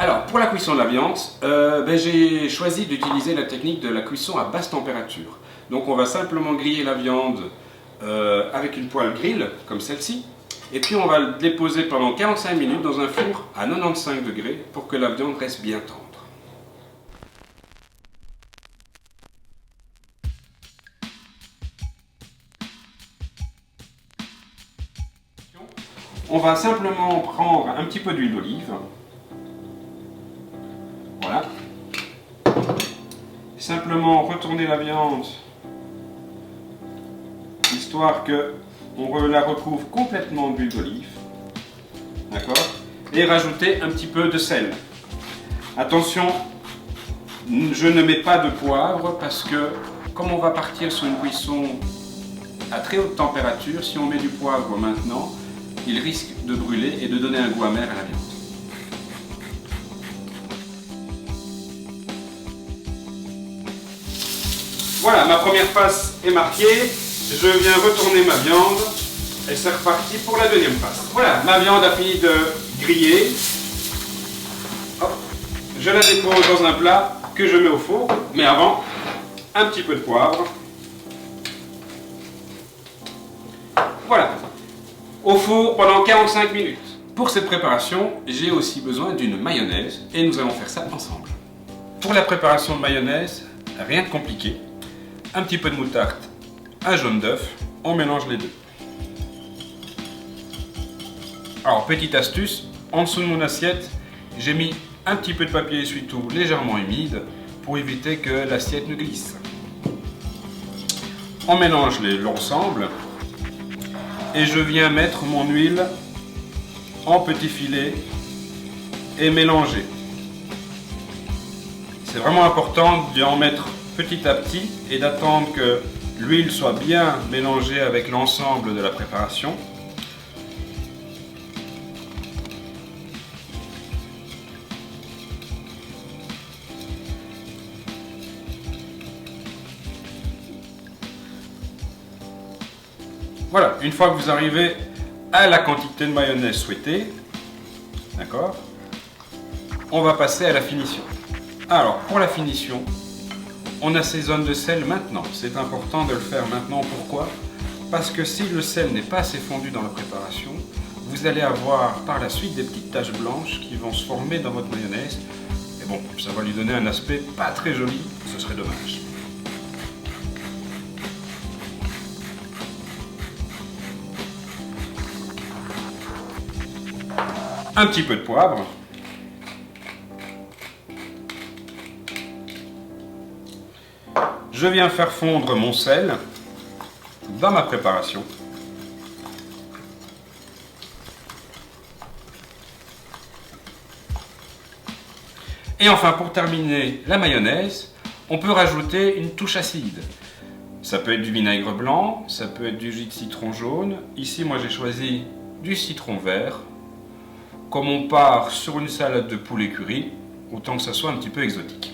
Alors, pour la cuisson de la viande, j'ai choisi d'utiliser la technique de la cuisson à basse température. Donc on va simplement griller la viande avec une poêle grill, comme celle-ci. Et puis on va le déposer pendant 45 minutes dans un four à 95 degrés pour que la viande reste bien tendre. On va simplement prendre un petit peu d'huile d'olive. Voilà. Simplement retourner la viande, histoire que on la recouvre complètement d'huile d'olive. D'accord? Et rajouter un petit peu de sel. Attention, je ne mets pas de poivre parce que comme on va partir sur une cuisson à très haute température, si on met du poivre maintenant, il risque de brûler et de donner un goût amer à la viande. Voilà, ma première passe est marquée. Je viens retourner ma viande et c'est reparti pour la deuxième passe. Voilà, ma viande a fini de griller. Hop, je la dépose dans un plat que je mets au four. Mais avant, un petit peu de poivre. Voilà, au four pendant 45 minutes. Pour cette préparation, j'ai aussi besoin d'une mayonnaise et nous allons faire ça ensemble. Pour la préparation de mayonnaise, rien de compliqué. Un petit peu de moutarde, un jaune d'œuf, on mélange les deux. Alors, petite astuce, en dessous de mon assiette, j'ai mis un petit peu de papier essuie-tout légèrement humide pour éviter que l'assiette ne glisse. On mélange l'ensemble et je viens mettre mon huile en petits filets et mélanger. C'est vraiment important d'en mettre petit à petit et d'attendre que l'huile soit bien mélangée avec l'ensemble de la préparation. Voilà, une fois que vous arrivez à la quantité de mayonnaise souhaitée, d'accord, on va passer à la finition. Alors, pour la finition, on assaisonne de sel maintenant. C'est important de le faire maintenant. Pourquoi? Parce que si le sel n'est pas assez fondu dans la préparation, vous allez avoir par la suite des petites taches blanches qui vont se former dans votre mayonnaise. Et bon, ça va lui donner un aspect pas très joli, ce serait dommage. Un petit peu de poivre. Je viens faire fondre mon sel dans ma préparation. Et enfin, pour terminer la mayonnaise, on peut rajouter une touche acide. Ça peut être du vinaigre blanc, ça peut être du jus de citron jaune. Ici, moi, j'ai choisi du citron vert. Comme on part sur une salade de poulet curry, autant que ça soit un petit peu exotique.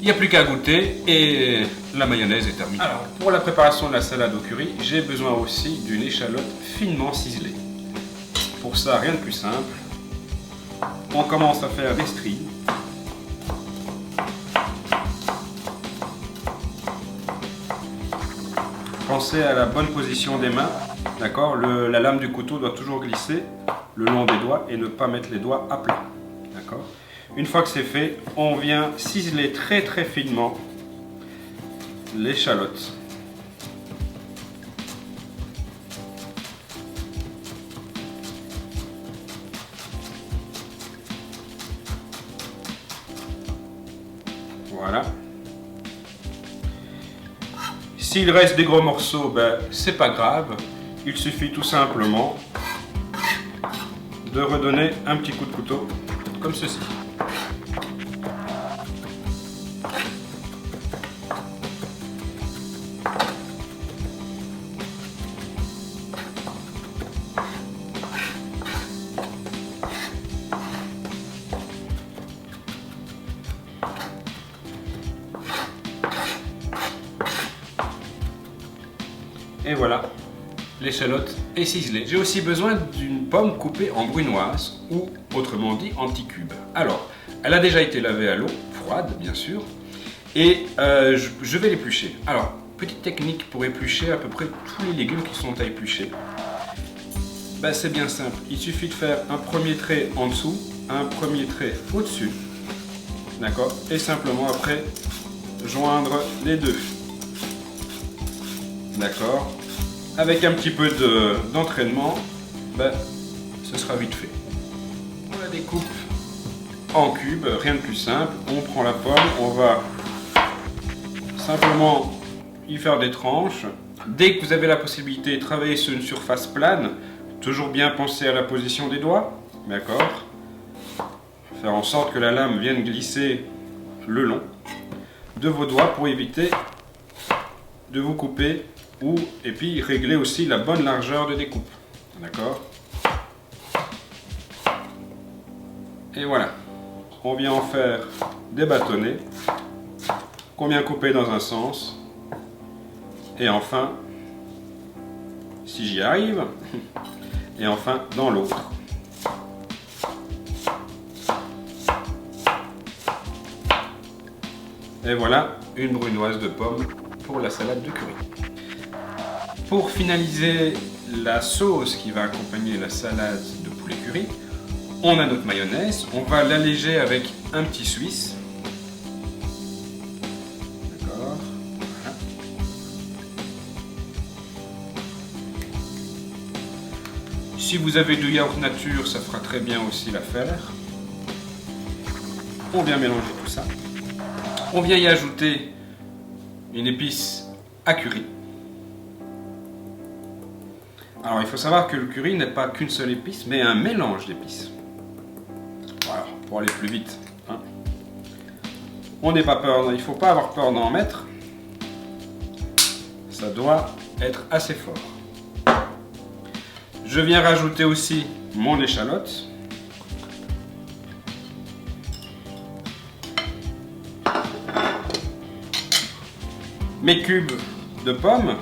Il n'y a plus qu'à goûter et la mayonnaise est terminée. Alors, pour la préparation de la salade au curry, j'ai besoin aussi d'une échalote finement ciselée. Pour ça, rien de plus simple. On commence à faire des stries. Pensez à la bonne position des mains. D'accord, la lame du couteau doit toujours glisser le long des doigts et ne pas mettre les doigts à plat. D'accord. Une fois que c'est fait, on vient ciseler très très finement l'échalote. Voilà. S'il reste des gros morceaux, ben, c'est pas grave. Il suffit tout simplement de redonner un petit coup de couteau, comme ceci. Et voilà, l'échalote est ciselée. J'ai aussi besoin d'une pomme coupée en brunoise, ou autrement dit en petits cubes. Alors, elle a déjà été lavée à l'eau, froide bien sûr, et je vais l'éplucher. Alors, petite technique pour éplucher à peu près tous les légumes qui sont à éplucher. Ben, c'est bien simple, il suffit de faire un premier trait en dessous, un premier trait au-dessus, d'accord, et simplement après joindre les deux. D'accord. Avec un petit peu d'entraînement, ben, ce sera vite fait. On la découpe en cubes, rien de plus simple. On prend la pomme, on va simplement y faire des tranches. Dès que vous avez la possibilité de travailler sur une surface plane, toujours bien penser à la position des doigts. D'accord. Faire en sorte que la lame vienne glisser le long de vos doigts pour éviter de vous couper. Et puis régler aussi la bonne largeur de découpe. D'accord. Et voilà. On vient en faire des bâtonnets qu'on vient couper dans un sens. Et enfin, si j'y arrive, et enfin dans l'autre. Et voilà une brunoise de pommes pour la salade de curry. Pour finaliser la sauce qui va accompagner la salade de poulet curry, on a notre mayonnaise. On va l'alléger avec un petit suisse. D'accord. Voilà. Si vous avez du yaourt nature, ça fera très bien aussi l'affaire. On vient mélanger tout ça. On vient y ajouter une épice à curry. Alors il faut savoir que le curry n'est pas qu'une seule épice, mais un mélange d'épices. Voilà, pour aller plus vite. Hein. On n'est pas peur, il ne faut pas avoir peur d'en mettre. Ça doit être assez fort. Je viens rajouter aussi mon échalote. Mes cubes de pommes.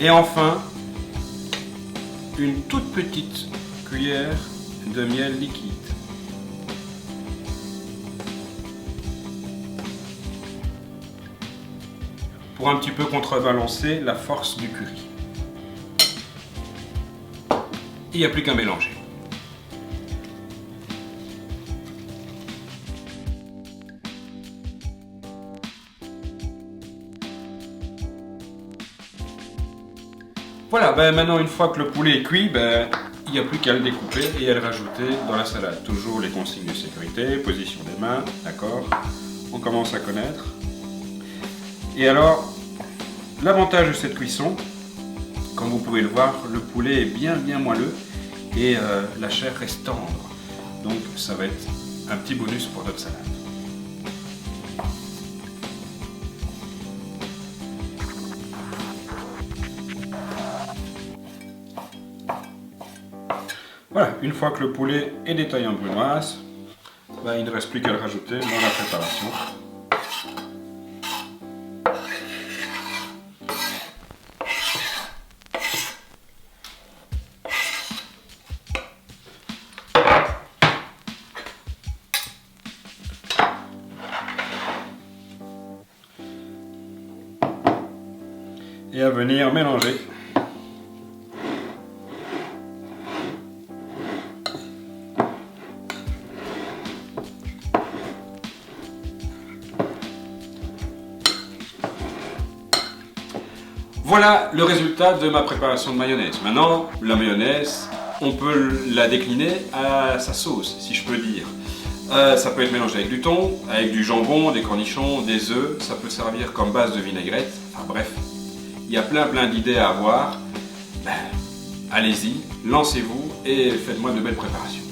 Et enfin, une toute petite cuillère de miel liquide. Pour un petit peu contrebalancer la force du curry. Il n'y a plus qu'à mélanger. Voilà, ben maintenant une fois que le poulet est cuit, ben, il n'y a plus qu'à le découper et à le rajouter dans la salade. Toujours les consignes de sécurité, position des mains, d'accord. On commence à connaître. Et alors, l'avantage de cette cuisson, comme vous pouvez le voir, le poulet est bien moelleux et la chair reste tendre. Donc ça va être un petit bonus pour notre salade. Voilà, une fois que le poulet est détaillé en brunoise, ben, il ne reste plus qu'à le rajouter dans la préparation. Et à venir mélanger. Voilà le résultat de ma préparation de mayonnaise. Maintenant, la mayonnaise, on peut la décliner à sa sauce, si je peux dire. Ça peut être mélangé avec du thon, avec du jambon, des cornichons, des œufs. Ça peut servir comme base de vinaigrette. Enfin bref, il y a plein d'idées à avoir. Ben, allez-y, lancez-vous et faites-moi de belles préparations.